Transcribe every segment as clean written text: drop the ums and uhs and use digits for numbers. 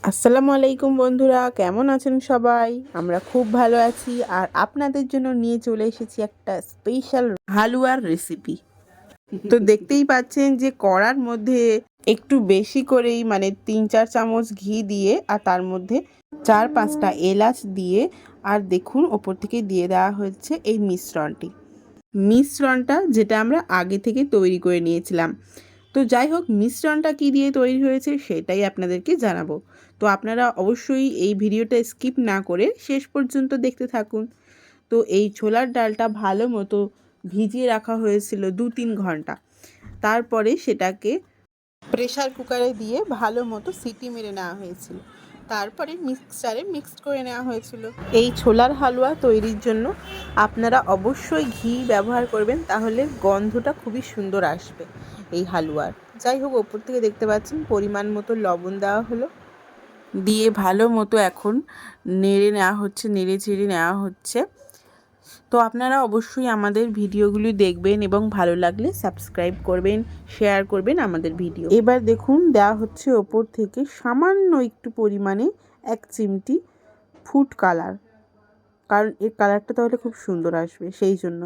আসসালামু আলাইকুম বন্ধুরা, কেমন আছেন সবাই? আমরা খুব ভালো আছি। আর আপনাদের জন্য নিয়ে চলে এসেছি একটা স্পেশাল হালুয়ার রেসিপি। তো দেখতেই পাচ্ছেন যে কড়ার মধ্যে একটু বেশি করেই মানে 3-4 চামচ ঘি দিয়ে আর তার মধ্যে 4-5টা এলাচ দিয়ে আর দেখুন ওপর থেকে দিয়ে দেওয়া হচ্ছে এই মিশ্রণটা যেটা আমরা আগে থেকে তৈরি করে নিয়েছিলাম। তো যাই হোক, মিশ্রণটা কী দিয়ে তৈরি হয়েছে সেটাই আপনাদেরকে জানাবো। তো আপনারা অবশ্যই এই ভিডিওটা স্কিপ না করে শেষ পর্যন্ত দেখতে থাকুন। তো এই ছোলার ডালটা ভালো মতো ভিজিয়ে রাখা হয়েছিল 2-3 ঘন্টা। তারপরে সেটাকে প্রেসার কুকারে দিয়ে ভালো মতো সিটি মেরে নেওয়া হয়েছিল। তারপরে মিক্সচারে মিক্সড করে নেওয়া হয়েছিল। এই ছোলার হালুয়া তৈরির জন্য আপনারা অবশ্যই ঘি ব্যবহার করবেন, তাহলে গন্ধটা খুবই সুন্দর আসবে এই হালুয়ার। যাই হোক, ওপর থেকে দেখতে পাচ্ছেন পরিমাণ মতো লবণ দেওয়া হলো, দিয়ে ভালো মতো এখন নেড়ে চেড়ে নেওয়া হচ্ছে। তো আপনারা অবশ্যই আমাদের ভিডিওগুলি দেখবেন এবং ভালো লাগলে সাবস্ক্রাইব করবেন, শেয়ার করবেন আমাদের ভিডিও। এবার দেখুন দেওয়া হচ্ছে ওপর থেকে সামান্য একটু পরিমাণে 1 চিমটি ফুড কালার, কারণ এর কালারটা তাহলে খুব সুন্দর আসবে সেই জন্য।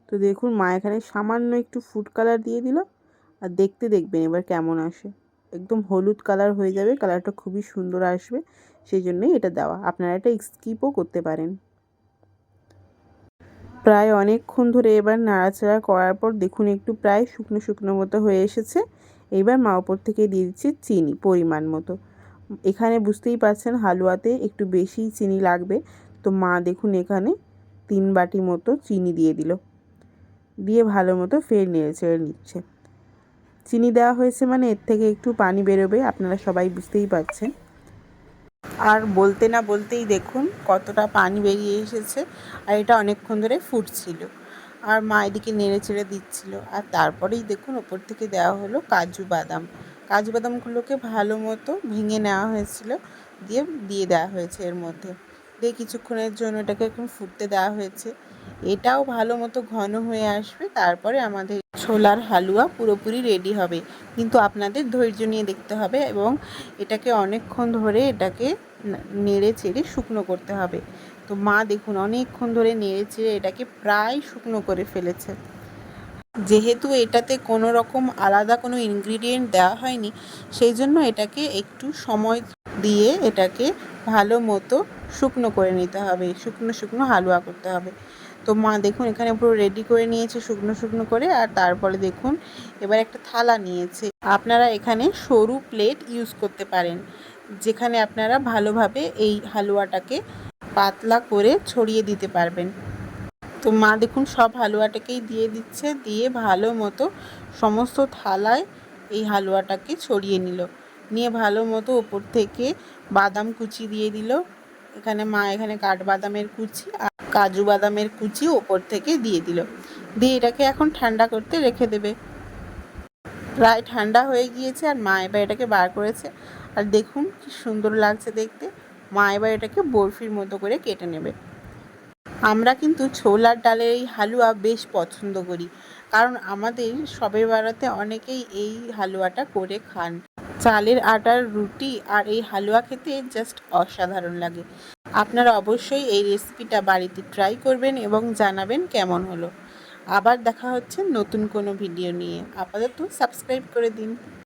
তো দেখুন মা এখানে সামান্য একটু ফুড কালার দিয়ে দিল, আর দেখবেন এবার কেমন আসে। একদম হলুদ কালার হয়ে যাবে, কালারটা খুবই সুন্দর আসবে, সেই জন্যই এটা দেওয়া। আপনারা এটা স্কিপও করতে পারেন। প্রায় অনেকক্ষণ ধরে এবার নাড়াচাড়া করার পর দেখুন একটু প্রায় শুকনো শুকনো মতো হয়ে এসেছে। এবার মা ওপর থেকে দিয়ে দিচ্ছে চিনি পরিমাণ মতো। এখানে বুঝতেই পারছেন হালুয়াতে একটু বেশি চিনি লাগবে। তো মা দেখুন এখানে 3 বাটি মতো চিনি দিয়ে দিল, দিয়ে ভালো মতো ফের নেড়েচেড়ে নিচ্ছে। চিনি দেওয়া হয়েছে মানে এর থেকে একটু পানি বেরোবে, আপনারা সবাই বুঝতেই পারছেন। আর বলতে না বলতেই দেখুন কতটা পানি বেরিয়ে এসেছে, আর এটা অনেকক্ষণ ধরে ফুটছিল। আর মা এদিকে নেড়ে চেড়ে দিচ্ছিল। আর তারপরেই দেখুন ওপর থেকে দেওয়া হলো কাজু বাদামগুলোকে ভালো মতো ভেঙে নেওয়া হয়েছিল, দিয়ে দেওয়া হয়েছে এর মধ্যে। দিয়ে কিছুক্ষণের জন্য এটাকে এখন ফুটতে দেওয়া হয়েছে। এটাও ভালো মতো ঘন হয়ে আসবে, তারপরে আমাদের ছোলার হালুয়া পুরোপুরি রেডি হবে। কিন্তু আপনাদের ধৈর্য নিয়ে দেখতে হবে এবং এটাকে অনেকক্ষণ ধরে এটাকে নেড়ে চেড়ে শুকনো করতে হবে। তো মা দেখুন অনেকক্ষণ ধরে নেড়ে চেড়ে এটাকে প্রায় শুকনো করে ফেলেছে। যেহেতু এটাতে কোনো রকম আলাদা কোনো ইনগ্রিডিয়েন্ট দেওয়া হয়নি, সেই জন্য এটাকে একটু সময় দিয়ে এটাকে ভালো মতো শুকনো করে নিতে হবে, শুকনো হালুয়া করতে হবে। তো মা দেখুন এখানে পুরো রেডি করে নিয়েছে শুকনো করে। আর তারপরে দেখুন এবার একটা থালা নিয়েছে। আপনারা এখানে সরু প্লেট ইউজ করতে পারেন, যেখানে আপনারা ভালোভাবে এই হালুয়াটাকে পাতলা করে ছড়িয়ে দিতে পারবেন। তো মা দেখুন সব হালুয়াটাকেই দিয়ে দিচ্ছে, দিয়ে ভালো মতো সমস্ত থালায় এই হালুয়াটাকে ছড়িয়ে নিয়ে ভালো মতো ওপর থেকে বাদাম কুচি দিয়ে দিল। এখানে কাঠবাদামের কুচি আর কাজু বাদামের কুচি ওপর থেকে দিয়ে দিল। দিয়ে এটাকে এখন ঠান্ডা করতে রেখে দেবে। প্রায় ঠান্ডা হয়ে গিয়েছে আর মা এবার এটাকে বার করেছে। আর দেখুন কি সুন্দর লাগছে দেখতে। মা এবার এটাকে বরফির মতো করে কেটে নেবে। আমরা কিন্তু ছোলার ডালের এই হালুয়া বেশ পছন্দ করি, কারণ আমাদের শবে বরাতে অনেকেই এই হালুয়াটা করে খান। চালের আটার রুটি আর এই হালুয়া খেতে জাস্ট অসাধারণ লাগে। আপনারা অবশ্যই এই রেসিপিটা বাড়িতে ট্রাই করবেন এবং জানাবেন কেমন হলো। আবার দেখা হচ্ছে নতুন কোনো ভিডিও নিয়ে। আপাতত সাবস্ক্রাইব করে দিন।